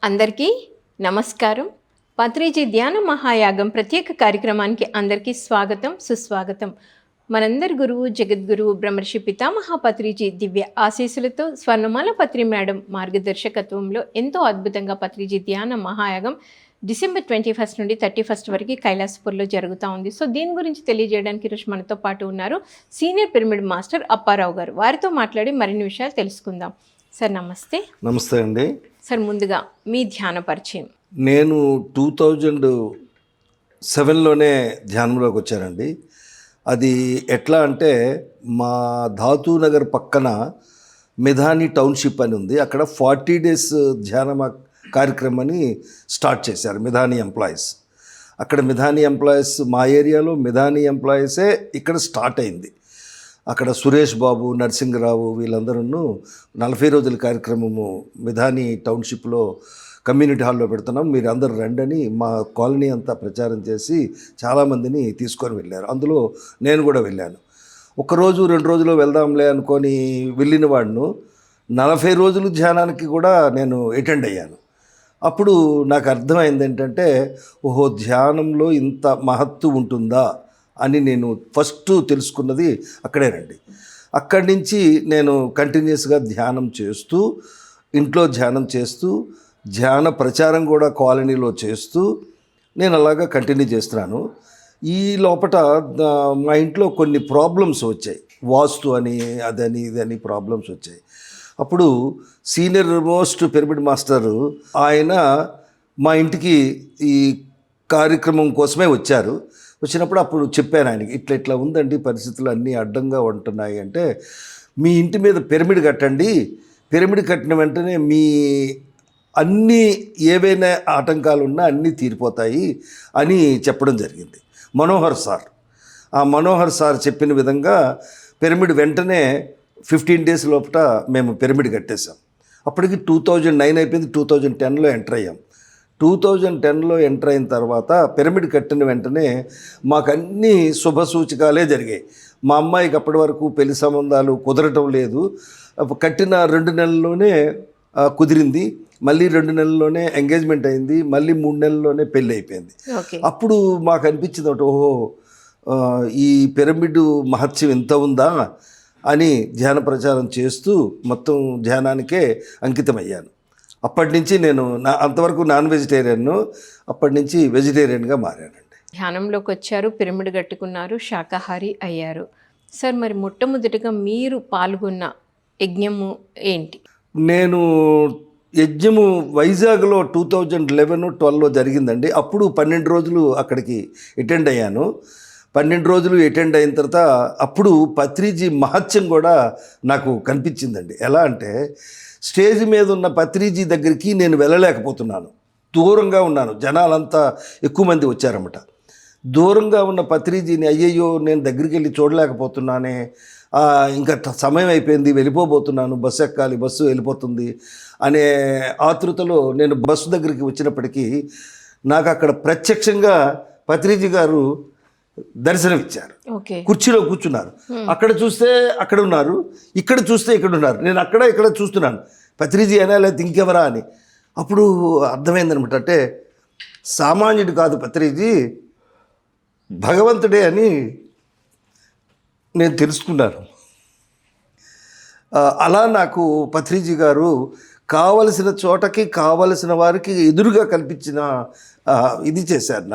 అందరికీ నమస్కారం. పత్రిజీ ధ్యాన మహాయాగం ప్రత్యేక కార్యక్రమానికి అందరికీ స్వాగతం, సుస్వాగతం. మనందరి గురువు జగద్గురువు బ్రహ్మర్షి పితామహ పత్రిజీ దివ్య ఆశీస్సులతో స్వర్ణమాల పత్రి మేడం మార్గదర్శకత్వంలో ఎంతో అద్భుతంగా పత్రిజీ ధ్యాన మహాయాగం డిసెంబర్ 21 నుండి 31 వరకు కైలాసపూర్లో జరుగుతూ ఉంది. సో దీని గురించి తెలియజేయడానికి ఈరోజు మనతో పాటు ఉన్నారు సీనియర్ పిరమిడ్ మాస్టర్ అప్పారావు గారు. వారితో మాట్లాడి మరిన్ని విషయాలు తెలుసుకుందాం. సార్ నమస్తే. నమస్తే అండి. సార్ ముందుగా మీ ధ్యాన పరిచయం. నేను 2007లోనే ధ్యానంలోకి వచ్చానండి. అది ఎట్లా అంటే మా ధాతూనగర్ పక్కన మెధాని టౌన్షిప్ అని ఉంది. అక్కడ 40 days ధ్యాన కార్యక్రమాన్ని స్టార్ట్ చేశారు మెధాని ఎంప్లాయీస్. అక్కడ మెధాని ఎంప్లాయీస్ మా ఏరియాలో మెధాని ఎంప్లాయీసే ఇక్కడ స్టార్ట్ అయింది. అక్కడ సురేష్ బాబు, నరసింగరావు వీళ్ళందరూ 40 రోజుల కార్యక్రమము మెధాని టౌన్షిప్లో కమ్యూనిటీ హాల్లో పెడుతున్నాం, మీరు అందరూ రండని మా కాలనీ అంతా ప్రచారం చేసి చాలామందిని తీసుకొని వెళ్ళారు. అందులో నేను కూడా వెళ్ళాను. ఒకరోజు 2 రోజులు వెళ్దాంలే అనుకొని వెళ్ళిన వాడిను 40 రోజులు ధ్యానానికి కూడా నేను అటెండ్ అయ్యాను. అప్పుడు నాకు అర్థమైంది ఏంటంటే, ఓహో ధ్యానంలో ఇంత మహత్తు ఉంటుందా అని నేను ఫస్ట్ తెలుసుకున్నది అక్కడేనండి. అక్కడి నుంచి నేను కంటిన్యూస్గా ధ్యానం చేస్తూ, ఇంట్లో ధ్యానం చేస్తూ, ధ్యాన ప్రచారం కూడా కాలనీలో చేస్తూ నేను అలాగా కంటిన్యూ చేస్తున్నాను. ఈ లోపల మా ఇంట్లో కొన్ని ప్రాబ్లమ్స్ వచ్చాయి. వాస్తు అని అదని ఇదని ప్రాబ్లమ్స్ వచ్చాయి. అప్పుడు సీనియర్ మోస్ట్ పిరమిడ్ మాస్టరు ఆయన మా ఇంటికి ఈ కార్యక్రమం కోసమే వచ్చారు. వచ్చినప్పుడు అప్పుడు చెప్పాను ఆయనకి, ఇట్లా ఇట్లా ఉందండి పరిస్థితులు అన్నీ అడ్డంగా ఉంటున్నాయి అంటే, మీ ఇంటి మీద పిరమిడ్ కట్టండి, పిరమిడ్ కట్టిన వెంటనే మీ అన్నీ ఏవైనా ఆటంకాలు ఉన్నా అన్నీ తీరిపోతాయి అని చెప్పడం జరిగింది. మనోహర్ సార్ చెప్పిన విధంగా పిరమిడ్ వెంటనే 15 days లోపల మేము పిరమిడ్ కట్టేసాం. అప్పటికి 2009 అయిపోయింది. 2010లో ఎంటర్ అయ్యాం. 2010లో ఎంటర్ అయిన తర్వాత పిరమిడ్ కట్టిన వెంటనే మాకు అన్ని శుభ సూచకాలే జరిగాయి. మా అమ్మాయికి అప్పటి వరకు పెళ్లి సంబంధాలు కుదరటం లేదు. కట్టిన 2 నెలల్లోనే కుదిరింది. మళ్ళీ 2 నెలల్లోనే ఎంగేజ్మెంట్ అయింది. మళ్ళీ 3 నెలల్లోనే పెళ్ళి అయిపోయింది. అప్పుడు మాకు అనిపించింది ఒకటి, ఓహో ఈ పిరమిడ్ మహత్యం ఎంత ఉందా అని ధ్యాన ప్రచారం చేస్తూ మొత్తం ధ్యానానికే అంకితమయ్యాను. అప్పటి నుంచి నేను అంతవరకు నాన్ వెజిటేరియన్ను, అప్పటి నుంచి వెజిటేరియన్గా మారానండి. ధ్యానంలోకి వచ్చారు, పిరమిడ్ కట్టుకున్నారు, శాకాహారి అయ్యారు. సార్ మరి మొట్టమొదటిగా మీరు పాల్గొన్న యజ్ఞము ఏంటి? నేను యజ్ఞము వైజాగ్లో 2011-12లో జరిగిందండి. అప్పుడు 12 రోజులు అక్కడికి అటెండ్ అయ్యాను. 12 రోజులు అటెండ్ అయిన తర్వాత అప్పుడు పత్రిజీ మహత్యం కూడా నాకు కనిపించిందండి. ఎలా అంటే, స్టేజ్ మీద ఉన్న పత్రిజీ దగ్గరికి నేను వెళ్ళలేకపోతున్నాను, దూరంగా ఉన్నాను. జనాలంతా ఎక్కువ మంది వచ్చారన్నమాట. దూరంగా ఉన్న పత్రిజీని అయ్యయ్యో నేను దగ్గరికి వెళ్ళి చూడలేకపోతున్నానే, ఇంకా సమయం అయిపోయింది, వెళ్ళిపోబోతున్నాను, బస్సు ఎక్కాలి, బస్సు వెళ్ళిపోతుంది అనే ఆతృతలో నేను బస్సు దగ్గరికి వచ్చినప్పటికీ నాకు అక్కడ ప్రత్యక్షంగా పత్రిజీ గారు దర్శనమిచ్చారు. కుర్చీలో కూర్చున్నారు. అక్కడ చూస్తే అక్కడ ఉన్నారు, ఇక్కడ చూస్తే ఇక్కడ ఉన్నారు. నేను అక్కడ ఇక్కడ చూస్తున్నాను, పత్రిజీ అయినా లేదా ఇంకెవరా అని. అప్పుడు అర్థమైందనమాట, అంటే సామాన్యుడు కాదు పత్రిజీ, భగవంతుడే అని నేను తెలుసుకున్నాను. అలా నాకు పత్రిజీ గారు కావలసిన చోటకి కావలసిన వారికి ఎదురుగా కల్పించిన ఇది చేశారు.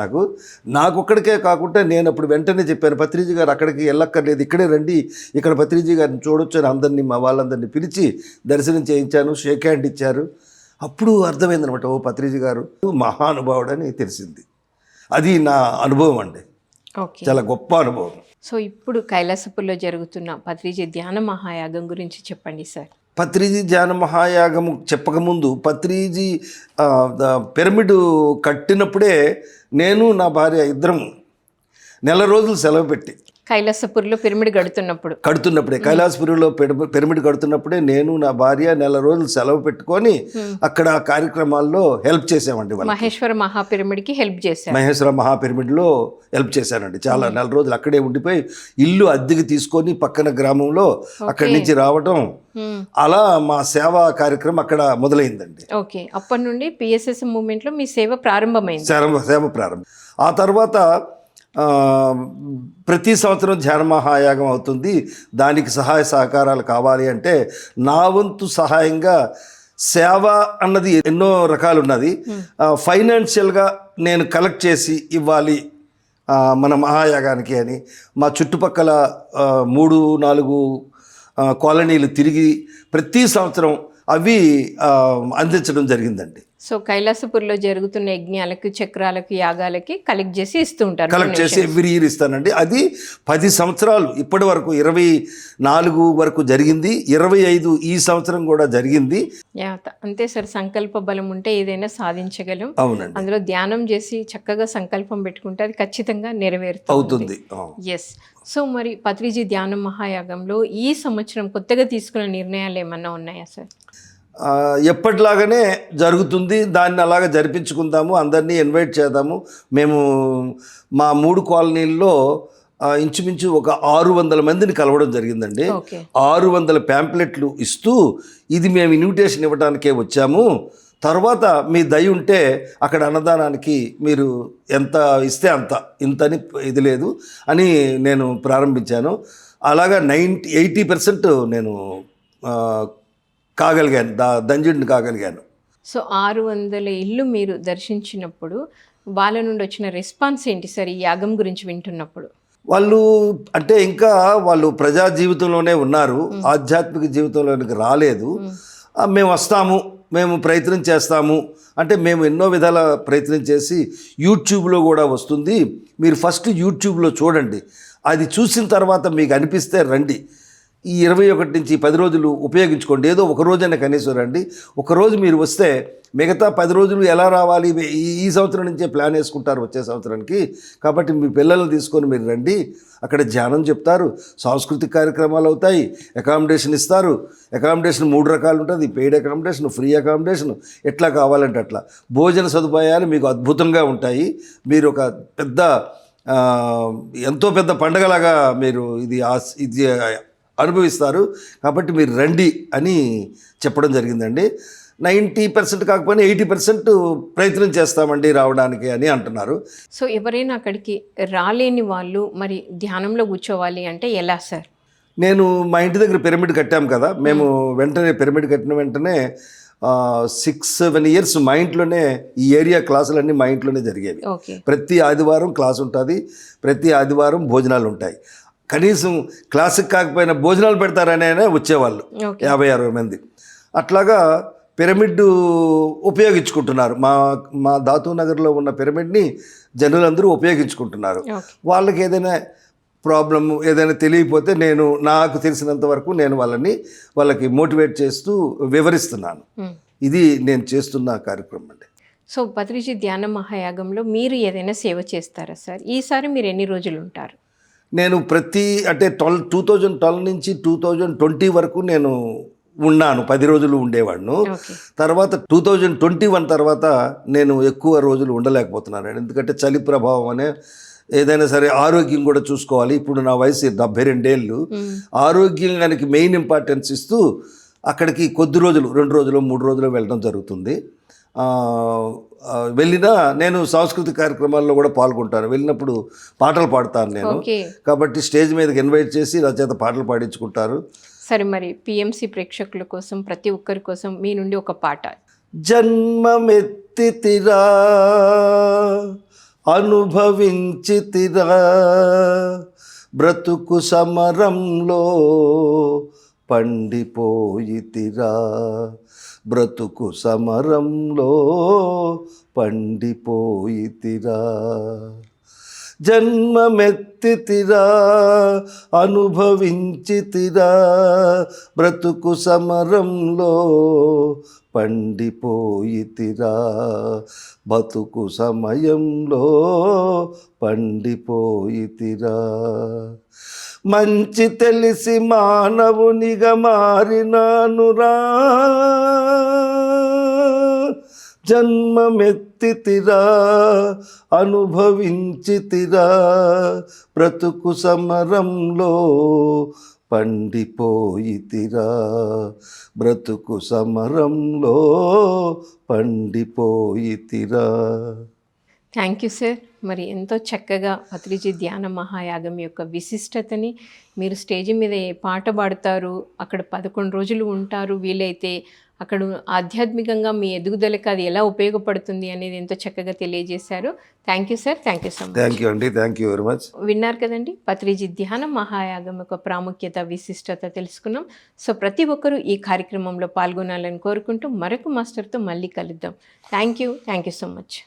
నాకు ఒక్కడికే కాకుండా నేను అప్పుడు వెంటనే చెప్పాను, పత్రిజీ గారు అక్కడికి వెళ్ళక్కర్లేదు, ఇక్కడే రండి, ఇక్కడ పత్రిజీ గారిని చూడొచ్చు అని అందరినీ, మా వాళ్ళందరినీ పిలిచి దర్శనం చేయించాను. షేక్ హ్యాండ్ ఇచ్చారు. అప్పుడు అర్థమైందనమాట, ఓ పత్రిజీ గారు మహానుభావుడని తెలిసింది. అది నా అనుభవం అండి, చాలా గొప్ప అనుభవం. సో ఇప్పుడు కైలాసపూర్లో జరుగుతున్న పత్రిజీ ధ్యాన మహాయాగం గురించి చెప్పండి సార్. పత్రిజీ ధ్యాన మహాయాగము చెప్పకముందు, పత్రిజీ పిరమిడ్ కట్టినప్పుడే నేను నా భార్య ఇద్దరం నెల రోజులు సెలవు పెట్టి కైలాసపూర్లో పిరమిడ్ కడుతున్నప్పుడే కైలాసపురిలో పిరమిడ్ కడుతున్నప్పుడే నేను నా భార్య నెల రోజులు సెలవు పెట్టుకొని అక్కడ ఆ కార్యక్రమాల్లో హెల్ప్ చేసామండి. మహేశ్వర మహాపిరమిడ్కి హెల్ప్ చేశారు. మహేశ్వర మహాపిరమిడ్లో హెల్ప్ చేశానండి. చాలా నెల రోజులు అక్కడే ఉండిపోయి ఇల్లు అద్దెకి తీసుకొని పక్కన గ్రామంలో అక్కడి నుంచి రావడం, అలా మా సేవా కార్యక్రమం అక్కడ మొదలైందండి. ఓకే, అప్పటి నుండి పిఎస్ఎస్ మూవ్మెంట్లో మీ సేవ ప్రారంభమైంది. సేవ ప్రారంభం. ఆ తర్వాత ప్రతి సంవత్సరం ధ్యాన మహాయాగం అవుతుంది. దానికి సహాయ సహకారాలు కావాలి అంటే నా వంతు సహాయంగా సేవ అన్నది ఎన్నో రకాలు ఉన్నది. ఫైనాన్షియల్గా నేను కలెక్ట్ చేసి ఇవ్వాలి మన మహాయాగానికి అని మా చుట్టుపక్కల 3-4 కాలనీలు తిరిగి ప్రతి సంవత్సరం అవి అందించడం జరిగిందండి. సో కైలాసపూర్లో జరుగుతున్న యజ్ఞాలకు, చక్రాలకు, యాగాలకి కలెక్ట్ చేసి ఇస్తూ ఉంటారు. కలెక్ట్ చేసి ఎవ్రీ ఇయర్ ఇస్తానండి. అది 10 సంవత్సరాలు ఇప్పటి వరకు 24 వరకు జరిగింది. 25 ఈ సంవత్సరం కూడా జరిగింది. అంతే సార్, సంకల్ప బలం ఉంటే ఏదైనా సాధించగలం. అవునండి. అందులో ధ్యానం చేసి చక్కగా సంకల్పం పెట్టుకుంటే అది ఖచ్చితంగా నెరవేరుతుంది. ఎస్. సో మరి పత్రిజీ ధ్యాన మహాయాగంలో ఈ సంవత్సరం కొత్తగా తీసుకున్న నిర్ణయాలు ఏమన్నా ఉన్నాయా సార్? ఎప్పటిలాగానే జరుగుతుంది. దాన్ని అలాగా జరిపించుకుందాము, అందరినీ ఇన్వైట్ చేద్దాము. మేము మా 3 కాలనీల్లో ఇంచుమించు ఒక 600 మందిని కలవడం జరిగిందండి. 600 ప్యాంప్లెట్లు ఇస్తూ ఇది మేము ఇన్విటేషన్ ఇవ్వడానికే వచ్చాము, తర్వాత మీ దయ ఉంటే అక్కడ అన్నదానానికి మీరు ఎంత ఇస్తే అంత, ఇంతని ఇది లేదు అని నేను ప్రారంభించాను. అలాగా 80% నేను కాగలిగాను, దంజుడిని కాగలిగాను. సో 600 ఇల్లు మీరు దర్శించినప్పుడు వాళ్ళ నుండి వచ్చిన రెస్పాన్స్ ఏంటి సార్ ఈ యాగం గురించి వింటున్నప్పుడు? వాళ్ళు అంటే ఇంకా వాళ్ళు ప్రజా జీవితంలోనే ఉన్నారు, ఆధ్యాత్మిక జీవితంలోనికి రాలేదు. మేము వస్తాము, మేము ప్రయత్నం చేస్తాము అంటే మేము ఎన్నో విధాల ప్రయత్నం చేసి యూట్యూబ్లో కూడా వస్తుంది, మీరు ఫస్ట్ యూట్యూబ్లో చూడండి, అది చూసిన తర్వాత మీకు అనిపిస్తే రండి. ఈ 21 నుంచి 10 రోజులు ఉపయోగించుకోండి. ఏదో ఒక రోజైనా కనీసం రండి. ఒకరోజు మీరు వస్తే మిగతా 10 రోజులు ఎలా రావాలి, ఈ సంవత్సరం నుంచే ప్లాన్ వేసుకుంటారు వచ్చే సంవత్సరానికి. కాబట్టి మీ పిల్లల్ని తీసుకొని మీరు రండి, అక్కడ ధ్యానం చెప్తారు, సాంస్కృతిక కార్యక్రమాలు అవుతాయి, అకామిడేషన్ ఇస్తారు. అకామిడేషన్ 3 రకాలు ఉంటుంది, పెయిడ్ అకామిడేషన్, ఫ్రీ అకామిడేషన్, ఎట్లా కావాలంటే అట్లా. భోజన సదుపాయాలు మీకు అద్భుతంగా ఉంటాయి. మీరు ఒక పెద్ద ఎంతో పెద్ద పండగలాగా మీరు ఇది అనుభవిస్తారు. కాబట్టి మీరు రండి అని చెప్పడం జరిగిందండి. 90% కాకపోయినా 80% ప్రయత్నం చేస్తామండి రావడానికి అని అంటున్నారు. సో ఎవరైనా అక్కడికి రాలేని వాళ్ళు మరి ధ్యానంలో కూర్చోవాలి అంటే ఎలా సార్? నేను మా ఇంటి దగ్గర పిరమిడ్ కట్టాం కదా, మేము వెంటనే పిరమిడ్ కట్టిన వెంటనే 6-7 ఇయర్స్ మా ఇంట్లోనే ఈ ఏరియా క్లాసులన్నీ మా ఇంట్లోనే జరిగేవి. ప్రతి ఆదివారం క్లాస్ ఉంటుంది, ప్రతి ఆదివారం భోజనాలు ఉంటాయి. కనీసం క్లాసుకి కాకపోయినా భోజనాలు పెడతారనే వచ్చేవాళ్ళు 50-60 మంది. అట్లాగా పిరమిడ్ ఉపయోగించుకుంటున్నారు. మా ధాతూ నగర్లో ఉన్న పిరమిడ్ని జనులందరూ ఉపయోగించుకుంటున్నారు. వాళ్ళకి ఏదైనా ప్రాబ్లం ఏదైనా తెలియకపోతే నాకు తెలిసినంత వరకు నేను వాళ్ళకి మోటివేట్ చేస్తూ వివరిస్తున్నాను. ఇది నేను చేస్తున్న కార్యక్రమం అండి. సో పత్రిజీ ధ్యాన మహాయాగంలో మీరు ఏదైనా సేవ చేస్తారా సార్? ఈసారి మీరు ఎన్ని రోజులు ఉంటారు? నేను 2012 నుంచి 2020 వరకు నేను ఉన్నాను, 10 రోజులు ఉండేవాడిను. తర్వాత 2021 తర్వాత నేను ఎక్కువ రోజులు ఉండలేకపోతున్నాను. ఎందుకంటే చలి ప్రభావం అనే ఏదైనా సరే ఆరోగ్యం కూడా చూసుకోవాలి. ఇప్పుడు నా వయసు 72 ఏళ్ళు. ఆరోగ్యానికి మెయిన్ ఇంపార్టెన్స్ ఇస్తూ అక్కడికి కొద్ది రోజులు 2 రోజులు 3 రోజులు వెళ్ళడం జరుగుతుంది. వెళ్ళినా నేను సాంస్కృతిక కార్యక్రమాల్లో కూడా పాల్గొంటాను. వెళ్ళినప్పుడు పాటలు పాడతాను నేను. కాబట్టి స్టేజ్ మీదకి ఇన్వైట్ చేసి నా చేత పాటలు పాడించుకుంటారు. సరే, మరి పిఎంసి ప్రేక్షకుల కోసం, ప్రతి ఒక్కరి కోసం మీ నుండి ఒక పాట. జన్మమెత్తితిరా అనుభవించితిరా బ్రతుకు సమరంలో పండిపోయితిరా, బ్రతుకు సమరంలో పండిపోయితిరా, జన్మమెత్తితిరా అనుభవించితిరా బ్రతుకు సమరంలో పండిపోయితిరా బతుకు సమయంలో పండిపోయితిరా మంచి తెలిసి మానవునిగా మారినానురా జన్మమెత్తితిరా అనుభవించితిరా బ్రతుకు సమరంలో పండిపోయితిరా బ్రతుకు సమరంలో పండిపోయితిరా. Thank you sir. మరి ఎంతో చక్కగా పత్రిజీ ధ్యాన మహాయాగం యొక్క విశిష్టతని, మీరు స్టేజ్ మీద ఏ పాట పాడతారు, అక్కడ 11 రోజులు ఉంటారు, వీలైతే అక్కడ ఆధ్యాత్మికంగా మీ ఎదుగుదలకు అది ఎలా ఉపయోగపడుతుంది అనేది ఎంతో చక్కగా తెలియజేశారు. Thank you sir. Thank you so much. Thank you అండి. Thank you very much. విన్నారు కదండి, పత్రిజీ ధ్యాన మహాయాగం యొక్క ప్రాముఖ్యత, విశిష్టత తెలుసుకున్నాం. సో ప్రతి ఒక్కరూ ఈ కార్యక్రమంలో పాల్గొనాలని కోరుకుంటూ మరొక మాస్టర్తో మళ్ళీ కలుద్దాం. Thank you so much.